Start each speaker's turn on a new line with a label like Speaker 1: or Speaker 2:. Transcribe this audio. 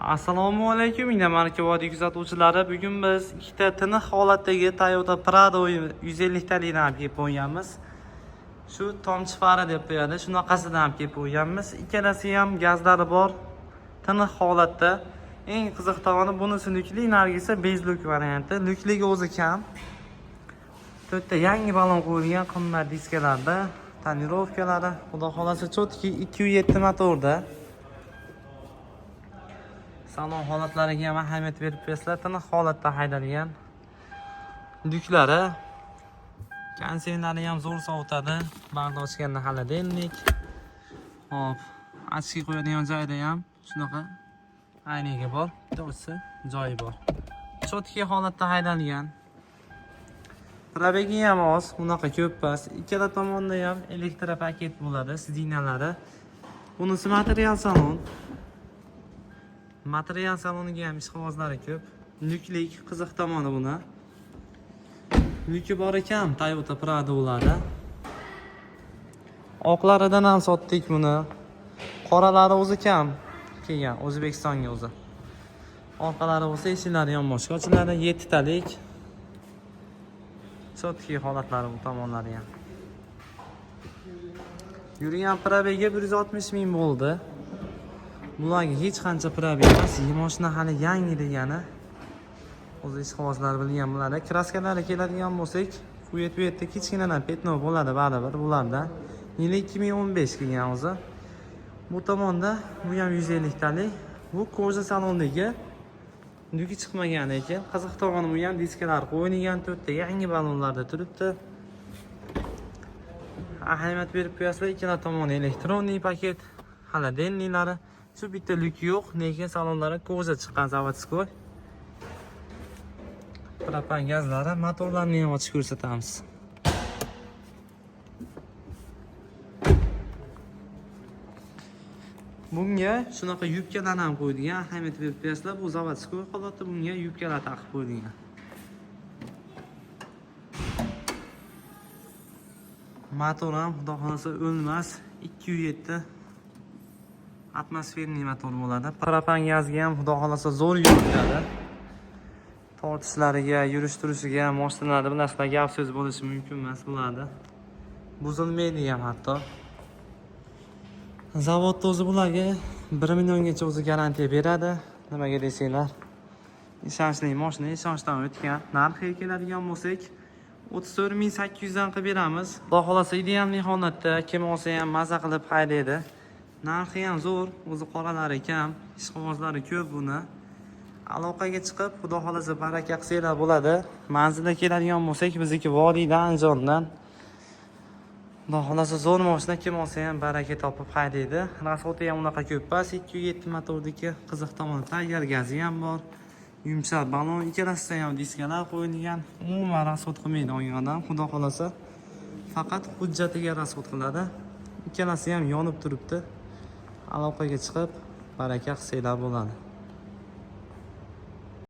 Speaker 1: Assalomu alaykum, Marka vodiy kuzatuvchilari. Bugun biz ikkita tiniq holatdagi Toyota Prado 150 talikni olib kelib qo'yganmiz. Shu tomchi fara deb qo'yadi. Shunaqasidan olib kelib qo'yganmiz. Ikkalasi ham gazlari bor, tiniq holatda. Eng qiziq tomoni bunisi lukli, nargisi bezluk varianti. Lukligi o'zi kam. To'rtta yangi balon qo'yilgan qimmat diskalarda, tonirovkalari, xudo xolasa chotki 207 motorda. Salon holatlariga ham ahamiyat berib qo'yasizlar. Tiniq holatda haydalgan. Lyuklari, konserlari ham zo'r sovutadi. Bag'da ochganda xaladelnik. Hop, achki qo'yadigan joyda ham shunaqa aynaga bor. To'g'risi joyi bor. Chotki holatda haydalgan. Probegi ham oz, unaqa ko'p emas. Ikkala tomonda ham elektropaket bo'ladi, signallari. Bunisi material salon. Material saloniga ham ishqibozlari ko'p. Lyuklik qiziq tomoni buni. Lyuki bor ekan, Toyota Prado bo'ladi. Oqlaridan ham sotdik buni. Qoralari o'zi kam kelgan O'zbekistonga o'zi. Orqalari bo'lsa eshiklari yonboshga ochiladi, 7 talik. Sotki holatlari bu tomonlari ham. Yurgan probegi 160 ming bo'ldi. Bularga hech qancha probeg emas, mashina hali yangi degani. O'zi ishqibozlar bilgan bo'ladi. Kraskalari keladigan bo'lsak, bu yerda kichkinadan petno bo'ladi baribir bularda. Yili 2015 kelgan o'zi. Bu tomonda bu ham 150 talik. Bu koja salondagi lyuki chiqmagan ekan. Qiziq tomoni bu ham diskalar qo'yilgan, to'rtta yangi balonlarda turibdi. Ahamiyat berib qo'yasizlar, ikkala tomoni elektronniy paket, xaladelniklari. Shu bitta lyuk yo'q, lekin salonlari koja chiqqan zavodskoy. Propan gazlari, motorlarni ham ochib ko'rsatamiz. Bunga shunaqa yubkalar ham qo'yilgan, ahamiyat berib qo'yasizlar. Bu zavodskoy holatda bunga yubkalar taqib qo'yilgan. Motor ham xudo xolasa o'lmas, 207 atmosferniy motor bo'ladi. Propan gazga ham xudo xolasa zo'r yuriladi. Tortishlariga, yurish-turishiga, mashinalarda bilasizlar, gap so'z bo'lishi mumkin emas bo'ladi. Buzilmaydi ham hatto. Zavodda o'zi bularga 1 milliongacha o'zi garantiya beradi. Nimaga desanglar, ishonchli mashina, ishonchdan o'tgan. Narxiga keladigan bo'lsak, 34.800 dan qilib beramiz. Xudo xolasa ideal holatda kim olsa ham maza qilib haydaydi. Narxi ham zo'r, o'zi qoralari kam, ishqibozlari ko'p buni. Aloqaga chiqib, xudo xolasa baraka qilsanglar bo'ladi. Manzilga keladigan bo'lsak, bizniki vodiydan, Andijondan. Xudo xolasa zo'r mashina, kim olsa ham baraka topib haydaydi. Rasxoti ham unaqa ko'p emas, 207 motordagi qiziq tomoni tayyor gazi ham bor. Yumshoq balon, ikkalasida ham diskalar qo'yilgan. Umuman rasxot qilmaydi olgan odam, xudo xolasa. Faqat hujjatiga rasxot qiladi. Ikkalasi ham yonib turibdi. Aloqaga chiqib baraka qilsanglar bo'ladi.